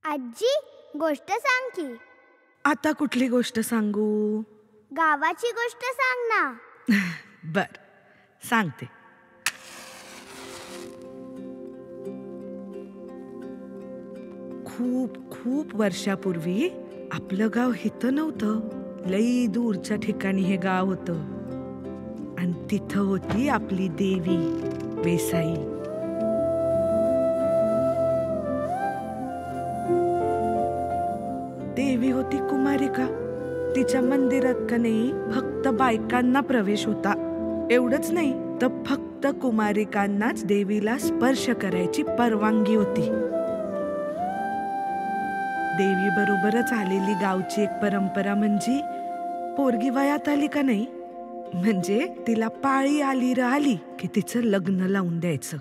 आजी, गोष्ट सांग की. आता कुठली गोष्ट सांगू? गावाची गोष्ट सांग ना. बर, सांगते. खूप खूप वर्षापूर्वी आपलं गाव इथं नव्हतं. लई दूरच्या ठिकाणी हे गाव होतं. आणि तिथं होती आपली देवी वेसाई. देवी होती कुमारिका. तिच्या मंदिरात का नाही फक्त बायकांना प्रवेश होता. एवढंच नाही तर फक्त कुमारिकांनाच देवीला स्पर्श करायची परवानगी होती. देवी बरोबरच आलेली गावची एक परंपरा म्हणजे पोरगी वयात आली का नाही म्हणजे तिला पाळी आली राहिली की तिचं लग्न लावून द्यायचं.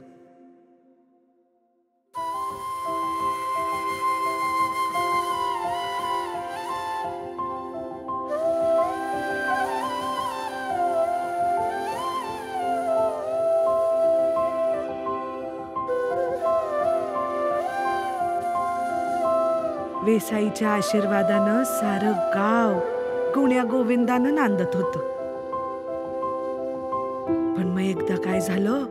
वेसाईच्या आशीर्वादानं सारं गाव गुण्या गोविंदानं नांदत होतं. पण मग एकदा काय झालं,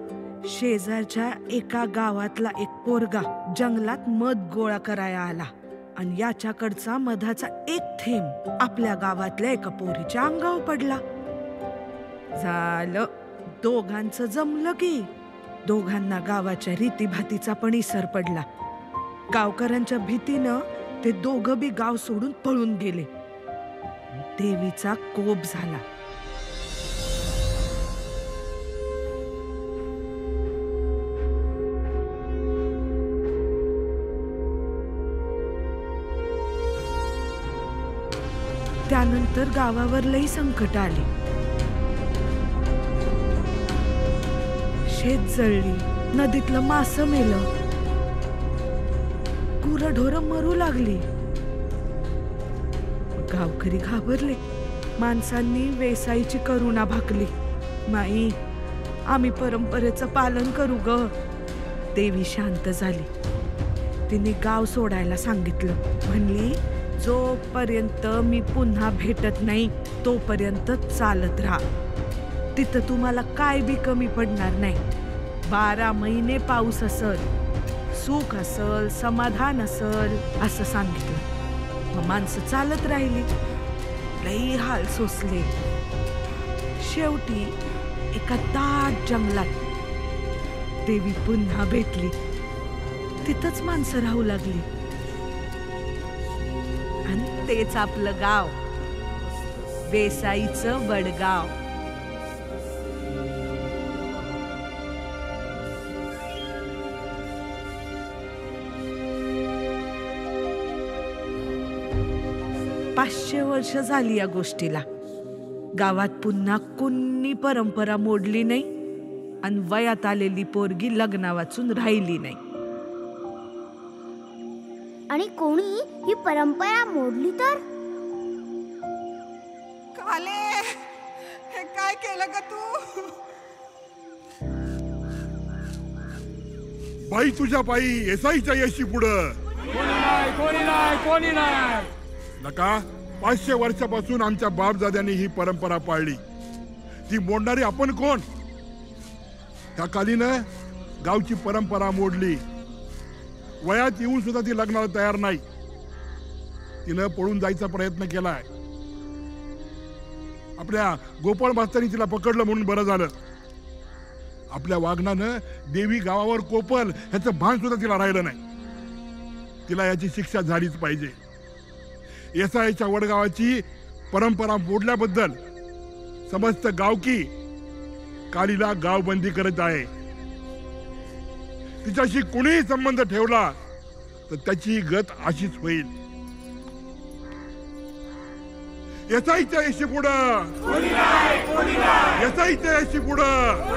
शेजारच्या एका गावातला एक पोरगा जंगलात मध गोळा करायला आला आणि याच्याकडचा मधाचा एक थेंब आपल्या गावातल्या एका पोरीच्या अंगावर पडला. झालं, दोघांचं जमलं की. दोघांना गावाच्या रीतीभातीचा पण इसर पडला. गावकऱ्यांच्या भीतीनं ते दोघं बी गाव सोडून पळून गेले. देवीचा कोप झाला. त्यानंतर गावावर लई संकट आली. शेत जळली, नदीतलं मासं मेलं, गुरंढोरं मरू लागली. गावकरी घाबरले. माणसांनी वेसाईची करुणा भाकली. माई, आम्ही परंपरेचं पालन करू ग. देवी शांत झाली. तिने गाव सोडायला सांगितलं. म्हणली, जोपर्यंत मी पुन्हा भेटत नाही तोपर्यंत चालत राहा. तिथं तुम्हाला काय बी कमी पडणार नाही. 12 महिने पाऊस असल, सुख असल, समाधान असल असं सांगितलं. मग माणसं चालत राहिली. लई हाल सोसले. शेवटी एका दाट जंगलात देवी पुन्हा भेटली. तिथंच माणसं राहू लागली. आणि तेच आपलं गाव, वेसाईचं वडगाव. पाचशे वर्ष झाली या गोष्टीला. गावात पुन्हा कोणी परंपरा मोडली नाही आणि वयात आलेली पोरगी लग्ना वाचून राहिली नाही. आणि कोणी ही परंपरा मोडली तर? काले, हे काय केलं का तू? बाई तुझ्या बाई येसाईच्या यशी पुढं. कोणी नाही. नका. 500 वर्षापासून आमच्या बापदाद्यांनी ही परंपरा पाळली. ती मोडणारी आपण कोण? त्या कालीनं गावची परंपरा मोडली. वयात येऊन सुद्धा ती लग्नाला तयार नाही. तिनं पळून जायचा प्रयत्न केलाय. आपल्या गोपाळ मास्तरांनी तिला पकडलं म्हणून बरं झालं. आपल्या वागण्यानं देवी गावावर कोपल ह्याचं भान सुद्धा तिला राहिलं नाही. तिला याची शिक्षा झालीच पाहिजे. येसाईच्या वडगावाची परंपरा मोडल्याबद्दल समस्त गावकी कालीला गावबंदी करत आहे. तिच्याशी कोणीही संबंध ठेवला तर त्याची गत अशीच होईल. येसाईच्या यशी पुढं, येसाईच्या यशी पुढं.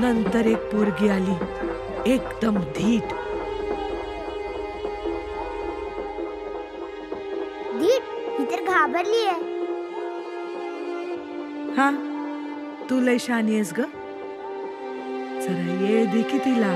नंतर समोर एक पोरगी आली, एकदम धीट. धीट ही तर घाबरली आहे. हा, तू लय शानी आहेस ग. जरा ये दे की तिला.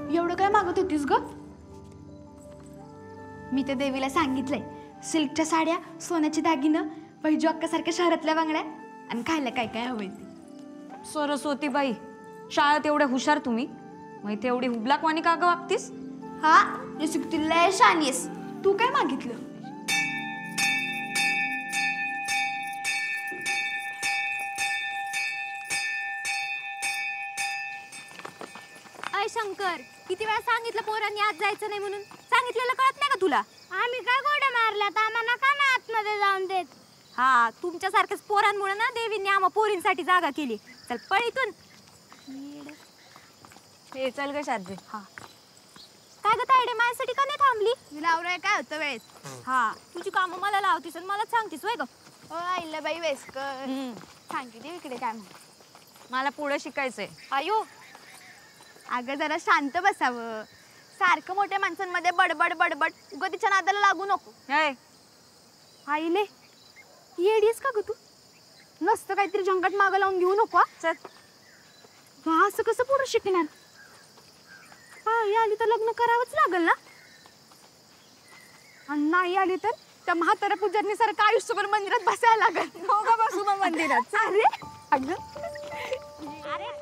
एवढं काय मागत होतीस ग? मी त्या देवीला सांगितलंय, सिल्कच्या साड्या, सोन्याची दागिनं, पैजू अक्कासारख्या शहरातल्या बांगड्या आणि खायला काय काय हवंय ते. सरस्वतीबाई, शाळेत एवढ्या हुशार तुम्ही, मग इथे एवढी हुबलाकवाणी का ग वागतीस? हा, जशी तू लय शानी आहेस. तू काय मागितलं? अय शंकर, किती वेळा सांगितलं पोरांनी आज जायचं नाही म्हणून? सांगितलेलं कळत नाही का तुला? आम्ही काय गोड्या मारल्यात, आम्हाला का ना आतमध्ये जाऊन देत? हा, तुमच्यासारख्याच पोरांमुळे ना देवींनी आम्हा पोरींसाठी जागा केली. चल पळ इथून. हे चल ग शारदे. हा, काय ग तायडे, माझ्यासाठी का नाही थांबली? तुला आवराय काय होतं वेळेस? हा, तुझी कामं मला लावतीस आणि मलाच सांगतीस होय ग? ओ आईला बाई वेस्कर, सांगितली इकडे काय म्हणून. मला पुढे शिकायचंय. आयो, अगं जरा शांत बसावं. सारखं मोठ्या माणसांमध्ये बडबड बडबड, उगा तिच्या नादाला लागू नको. हे आईले येडीस का ग तू? नसतं काहीतरी झंकट मागं लावून घेऊ नको. चल. असं कसं पुढे शिकणार? आई आली तर लग्न करावंच लागल ना, आणि नाही आली तर त्या म्हाताऱ्या पुजारनी सारखं आयुष्यभर मंदिरात बसायला लागल. दोघं बसू मग मंदिरात. अरे अगं, अरे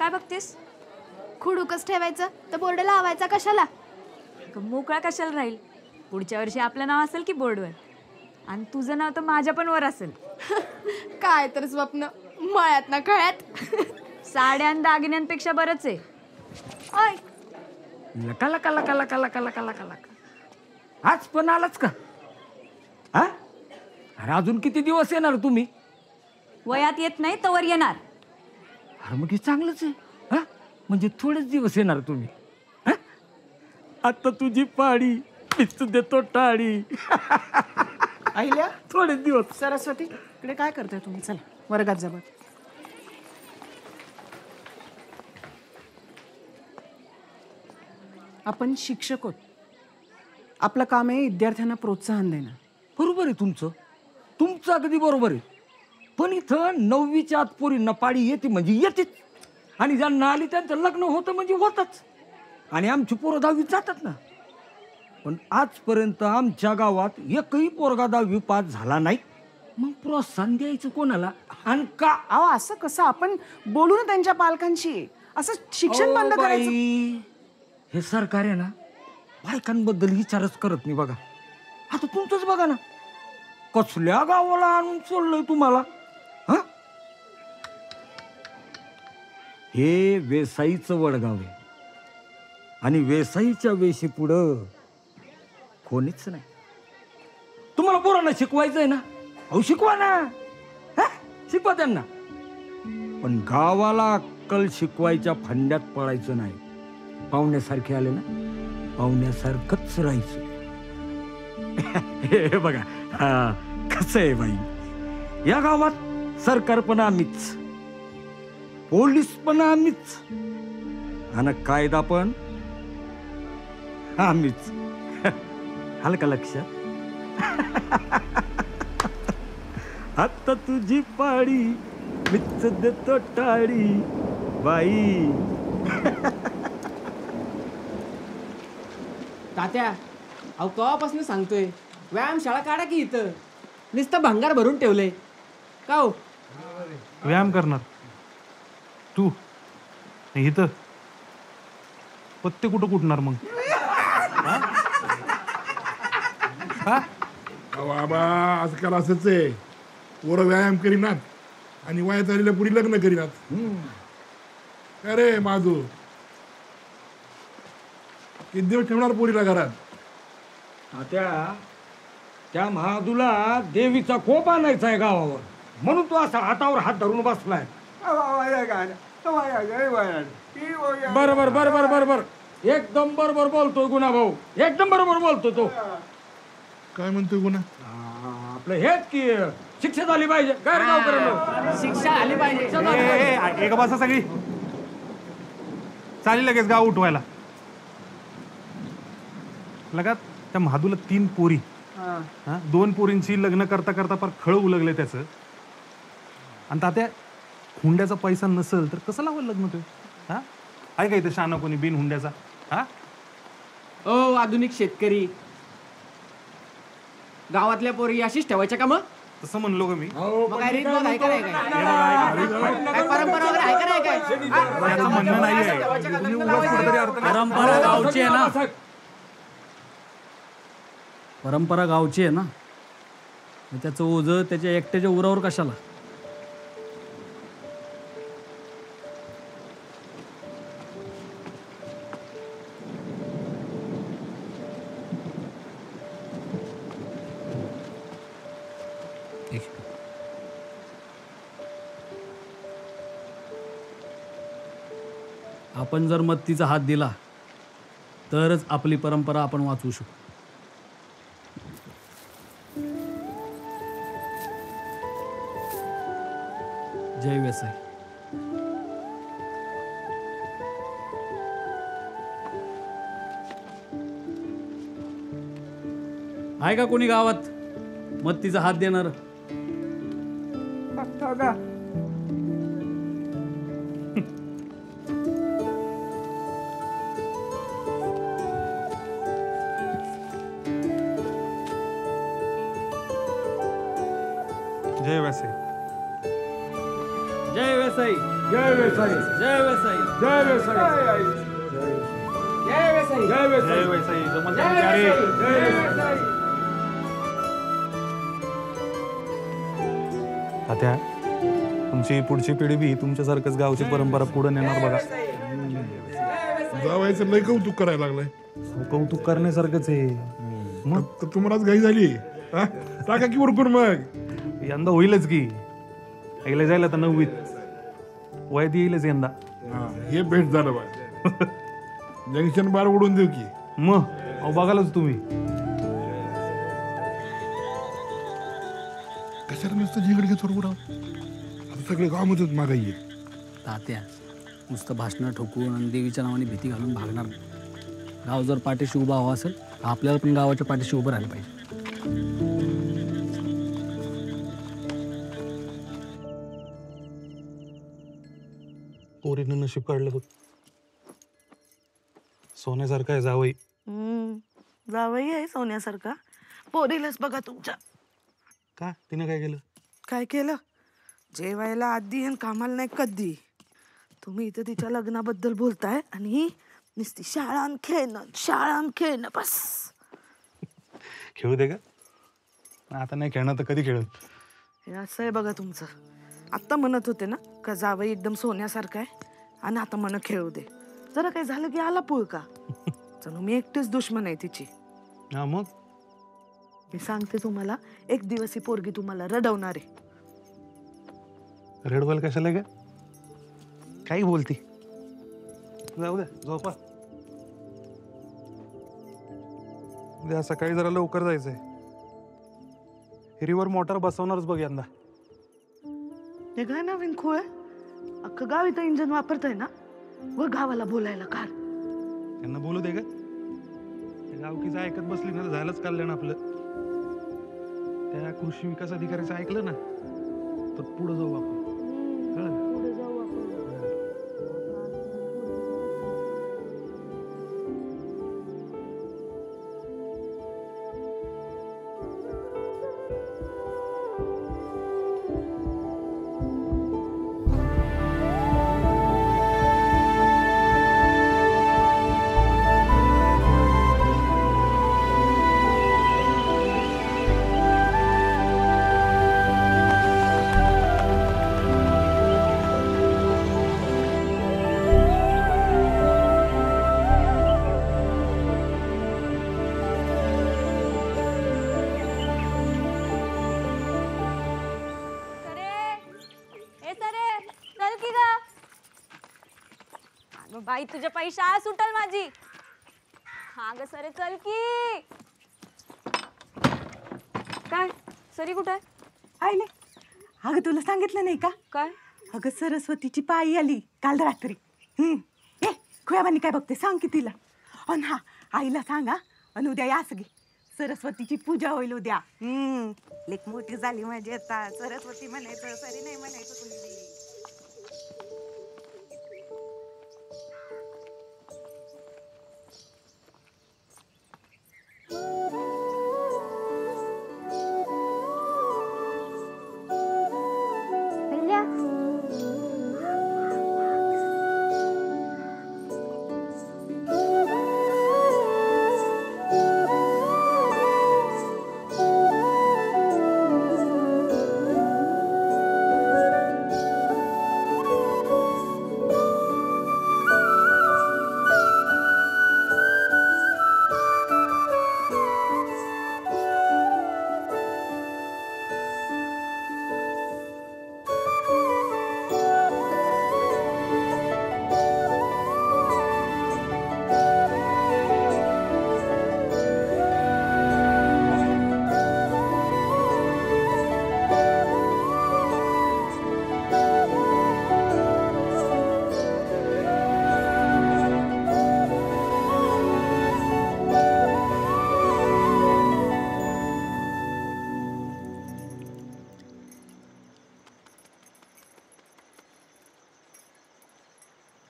काय बघतेस? खुडूकच ठेवायचं तर बोर्ड लावायचा कशाला? मोकळा कशाला राहील? पुढच्या वर्षी आपलं नाव असेल की बोर्डवर, आणि तुझं नाव तर माझ्या पण वर असेल. काय तर स्वप्न, मळ्यात ना कळ्यात. साड्या आणि दागिन्यांपेक्षा बरंच आहे. ओय, लका लका लका लका लका लका लका लका आज पण आलाच का? हा अरे अजून किती दिवस येणार तुम्ही? वयात येत नाही तवर येणार. अरे मग हे चांगलंच आहे. हा म्हणजे थोडेच दिवस येणार तुम्ही. हा? आता तुझी पाडी पिच देतो टाळी. आईल्या थोडेच दिवस. सरस्वती इकडे काय करताय तुम्ही? चला वर्गात जा. आपण शिक्षक आहोत. आपलं काम आहे विद्यार्थ्यांना प्रोत्साहन देणं. बरोबर आहे तुमचं अगदी बरोबर आहे. पण इथं 9वीच्या आत पोरींना पाडी येते म्हणजे येतेच, आणि ज्यांना आली त्यांचं लग्न होतं म्हणजे होतच, आणि आमची पोरं 10वी जातात ना. पण आजपर्यंत आमच्या गावात एकही पोरगा 10वी पास झाला नाही. मग प्रोत्साहन द्यायचं कोणाला आणि का? अहो असं कसं? आपण बोलू ना त्यांच्या पालकांशी. असं शिक्षण बंद करायचं? हे सरकार आहे ना बायकांबद्दल विचारच करत नाही. बघा आता तुमचंच बघा ना, कसल्या गावाला आणून सोडलंय तुम्हाला? हा हे वेसाईचं वडगाव आहे, आणि वेसाईच्या वेशी पुढं कोणीच नाही. तुम्हाला पोरांना शिकवायचंय ना, अहो शिकवा ना. हा? शिकवा त्यांना. पण गावाला अक्कल शिकवायच्या फंड्यात पडायचं नाही. पाहुण्यासारखे आले ना, पाहुण्यासारखंच राहायचं. हे बघा कसं आहे बाई, या गावात सरकार पण आम्हीच, पोलीस पण आम्हीच, आणि कायदा पण आम्हीच. आलं का लक्षात? आता तुझी पाडी मिच देतो टाळी बाई. तात्या, अहो कवापासून सांगतोय व्यायामशाळा काढा की इथं. नुसतं भंगार भरून ठेवलंय का हो? व्यायाम करणार तू इथं? पत्ते कुठं कुठणार मग? बाबा आजकाल असंच आहे, पोरं व्यायाम करीनात आणि वयात आलेल्या पुढे लग्न करीनात. अरे माझू किती दिवस ठेवणार पोरीला घरात? त्या महादूला देवीचा कोप आणायचा आहे गावावर, म्हणून तो असा हातावर हात धरून बसलाय. बरोबर बरोबर बरोबर, एकदम बरोबर बोलतोय गुन्हा भाऊ, एकदम बरोबर बोलतो तो. काय म्हणतोय गुन्हा? आपलं हेच की शिक्षा झाली पाहिजे. शिक्षा आली पाहिजे. एक बसा सगळी, चालेल लगेच गाव उठवायला. लगात त्या महादूला 3 पोरी, 2 पोरींची लग्न करता करता फार खळ उलगले त्याचं. आणि तात्या हुंड्याचा पैसा नसेल तर कसं लावायला लग्न ते? हा आहे का इथं शाना कोणी बिन हुंड्याचा? हा ओ आधुनिक शेतकरी, गावातल्या पोरी अशीच ठेवायच्या का? मग तसं म्हणलो का मी? मग काय रीत बघ आहे का नाही? काय परंपरा वगैरे आहे का नाही? काय त्याचं म्हणणं नाही आहे. तुम्ही उगाच कुठेतरी अर्थ परंपरा गावची आहे ना, परंपरा गावची आहे ना, त्याचं ओझं त्याच्या एकट्याच्या उरावर कशाला? आपण जर मत्तीचा हात दिला तरच आपली परंपरा आपण वाचवू शकतो. जय वेसाई. आहे का कोणी गावात मत्तीचा हात देणार? जय वैसे. जय वेसाई जय वेसाई जय वेसाई जय वेसाई जय वेसाई जय वेसाई जय वैसाई जमल जय अरे वेसाई. तात्या तुमची पुढची पिढी बी तुमच्यासारखंच गावची परंपरा पुढे नेणार बघा. जावायचं लय कौतुक करायला लागलंय. कौतुक करण्यासारखंच आहे. मग तर तुम्हालाच घाई झाली हा? टाका की उरकून मग. यंदा होईलच की. ऐकलं जायला तर 9वीत वयात येईलच यंदा. हा, हे भेट झालं बा. जंक्शन बार उडून देऊ की. मग अहो बघालच तुम्ही. कशाला नुसतं जिंगड घेत राव. आता सगळे गावामध्येच मागाई आहे. तात्या नुसतं भाषणं ठोकून आणि देवीच्या नावाने भीती घालून भागणार नाही. गाव जर पाठीशी उभा हवा असेल तर आपल्याला पण गावाच्या पाठीशी उभं राहायला पाहिजे. पोरीनं नशीब काढलं बघ. सोन्यासारखं आहे जावई. जावई आहे सोन्यासारखा. पोरीलाच बघा तुमच्या. का तिने काय केलं? काय केलं? जेवायला आधी आणि कामाला नाही कधी. तुम्ही इथं तिच्या लग्नाबद्दल बोलताय आणि नुसती शाळान खेळणं बस. खेळू दे का? आता नाही खेळणार तर कधी खेळत? हे असं आहे बघा तुमचं. आत्ता म्हणत होते ना का जावई एकदम सोन्यासारखं आहे आणि आता म्हणा खेळू दे. जरा काही झालं की आला पुळ का. चलो मी एकटेच दुश्मन आहे तिची. हा मग मी सांगते तुम्हाला, एक दिवस ही पोरगी तुम्हाला रडवणार आहे. रेडबॉल कशाला का? काही बोलती. जाऊ द्या झोपा. उद्या सकाळी जरा लवकर जायचंय. हिरीवर मोटार बसवणारच बघ यंदा. हे काय नवीन खूळ आहे? अख्खं गाव इथं इंजन वापरतंय ना. व गावाला बोलायला कार. त्यांना बोलू दे का? गावकीचं ऐकत बसली ना तर झालंच कल्याण आपलं. त्या कृषी विकास अधिकाऱ्याचं ऐकलं ना तर पुढे जाऊ आपण. कळलं ना? पुढे जाऊ आपण. बाई तुझ्या पायी शाळा सुटल माझी. हा ग सरे चल की. काय सरी कुठे आईले? अगं तुला सांगितलं नाही का? काय? अगं सरस्वतीची पायी आली काल रात्री. ए खुयाबानी काय बघते सांग की तिला. अन हा आईला सांगा. आणि उद्या या सगळी सरस्वतीची पूजा होईल उद्या. लेक मोठी झाली म्हणजे आता सरस्वती म्हणायचं सरी नाही म्हणायचं कुणी.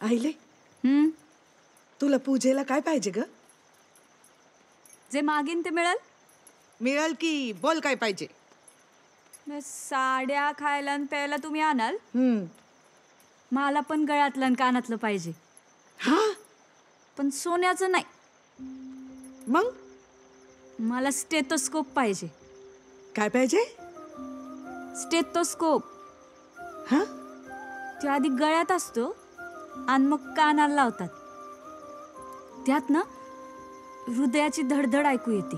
आईले तुला पूजेला काय पाहिजे ग? जे मागीन ते मिळेल. मिळेल की बोल काय पाहिजे? साड्या खायला आणि प्यायला तुम्ही आणाल. मला पण गळ्यातलं आणि कानातलं पाहिजे. पण सोन्याचं नाही. मग मला स्टेथोस्कोप पाहिजे. काय पाहिजे? स्टेथोस्कोप. तो आधी गळ्यात असतो आणि मग कानाला लावतात. त्यात ना हृदयाची धडधड ऐकू येते.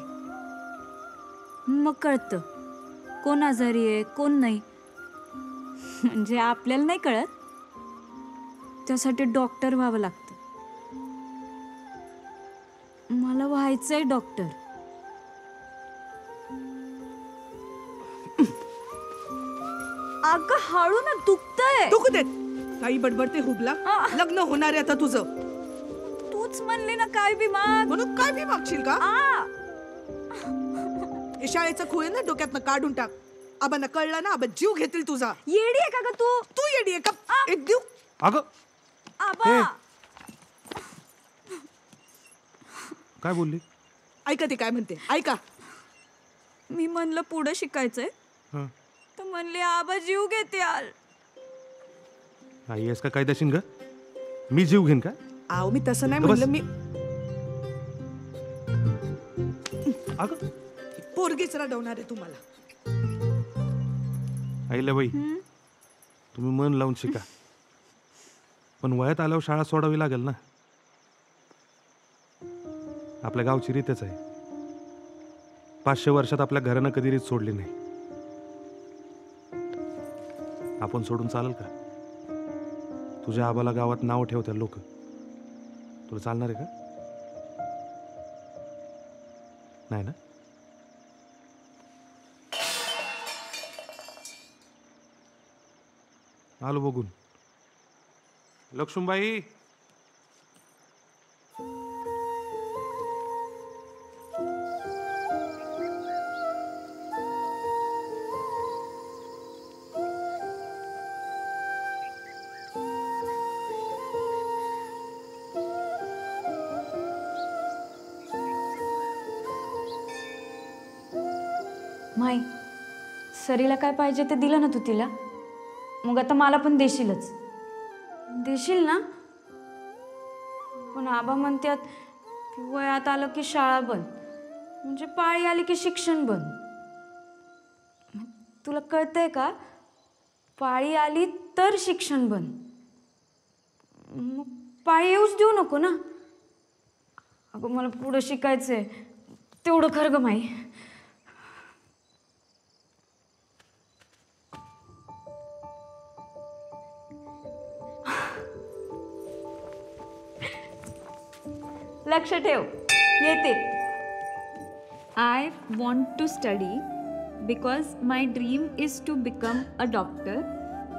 मग कळतं कोण आजारी आहे कोण नाही. म्हणजे आपल्याला नाही कळत, त्यासाठी डॉक्टर व्हावं लागतं. मला व्हायचंय डॉक्टर. अगं हळू ना, दुखतंय. दुखू देत. काही बडबडते हुबला. लग्न होणार आहे आता तुझं. तूच म्हणली ना काय बी माग. म्हणून काय बी मागशील का? हे शाळेचं खूळ ना डोक्यातनं काढून टाक. आबांना कळलं ना, आबा जीव घेतील तुझा. येडी आहे का ग तू? तू येडी आहे का? एक देऊ. अगं आबा काय बोलली? ऐका ती काय म्हणते, ऐका. मी म्हणलं पुढं शिकायचंय तर म्हणले आबा जीव घेते यार. आई आहेस का काय देशील ग? मी जीव घेईन का? आहो मी तसं नाही म्हणलं. मी अगं पोरगीच रडवणार आहे तुम्हाला. आईला बाई तुम्ही मन लावून शिका, पण वयात आल्यावर शाळा सोडावी लागेल ना. आपल्या गावची रीतच आहे. 500 वर्षात आपल्या घरानं कधी रीत सोडली नाही. आपण सोडून चालेल का? तुझ्या आबाला गावात नाव ठेवतात लोक. तुला चालणार आहे का? नाही ना. आलो बघून. लक्ष्मीबाई माई, सरीला काय पाहिजे ते दिलं ना तू तिला. मग आता मला पण देशीलच. देशील ना? पण आबा म्हणतात की वयात आलं की शाळा बंद, म्हणजे पाळी आली की शिक्षण बंद. तुला कळतंय का? पाळी आली तर शिक्षण बंद. मग पाळी येऊच देऊ नको ना. अगं मला पुढं शिकायचंय, तेवढं खरं ग माई. लक्ष ठेव, येते. I want to study because my dream is to become a doctor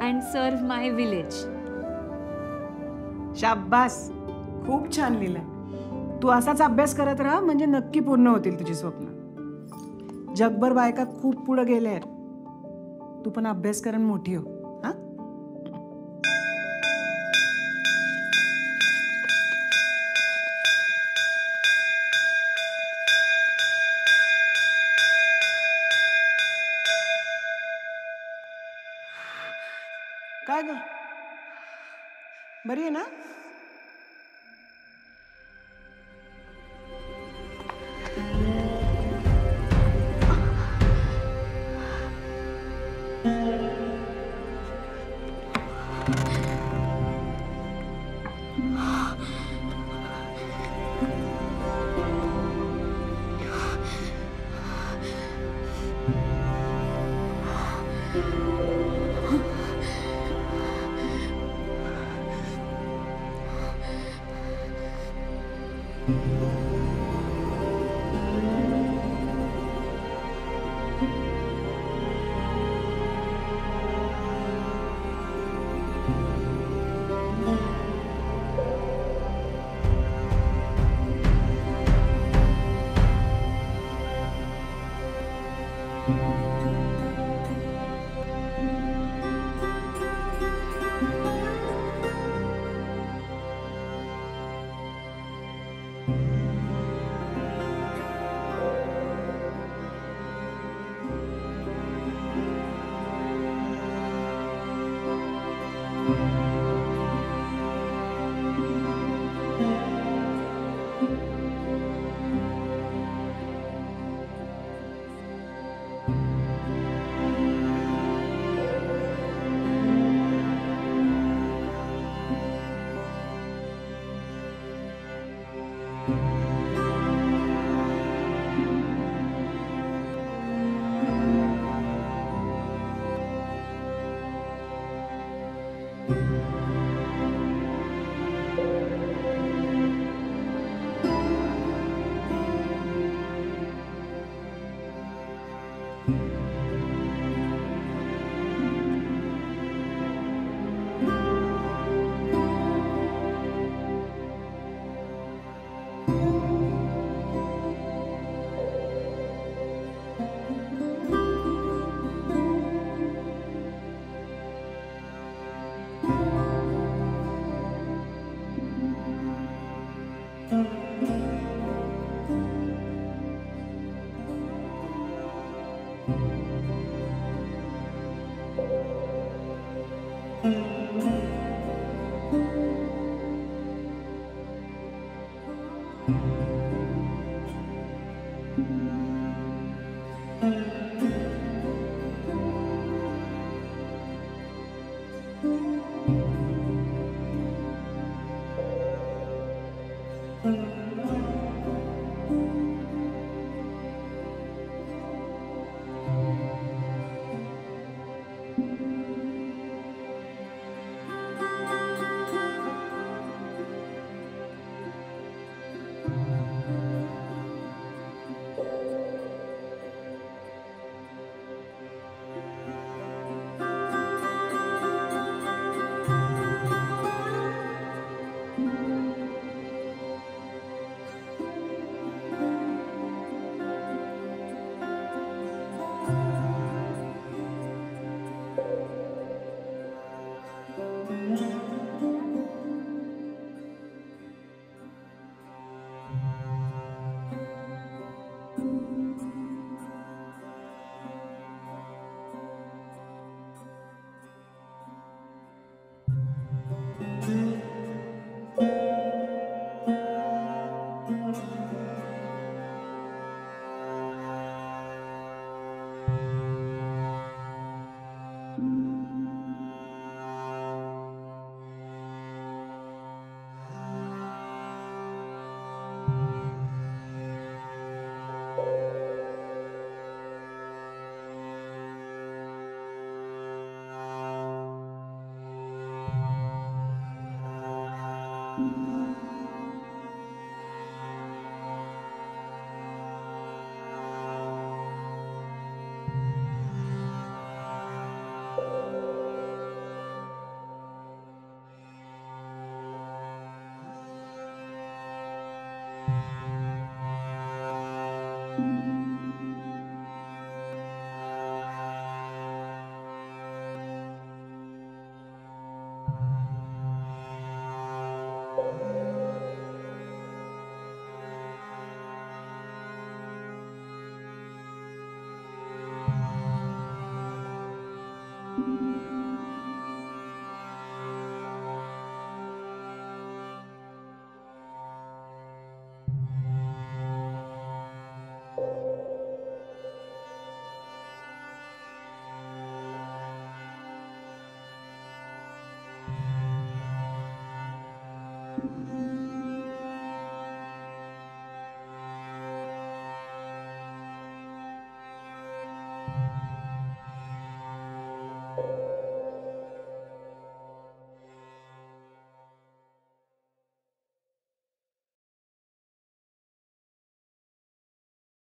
and serve my village. शाब्बास, खूप छान लिहिलंय. तू असाच अभ्यास करत राहा, म्हणजे नक्की पूर्ण होतील तुझी स्वप्न. जगभर बायका खूप पुढे गेल्या आहेत. तू पण अभ्यास करून मोठी हो. हा, काय ग, बरी आहे ना?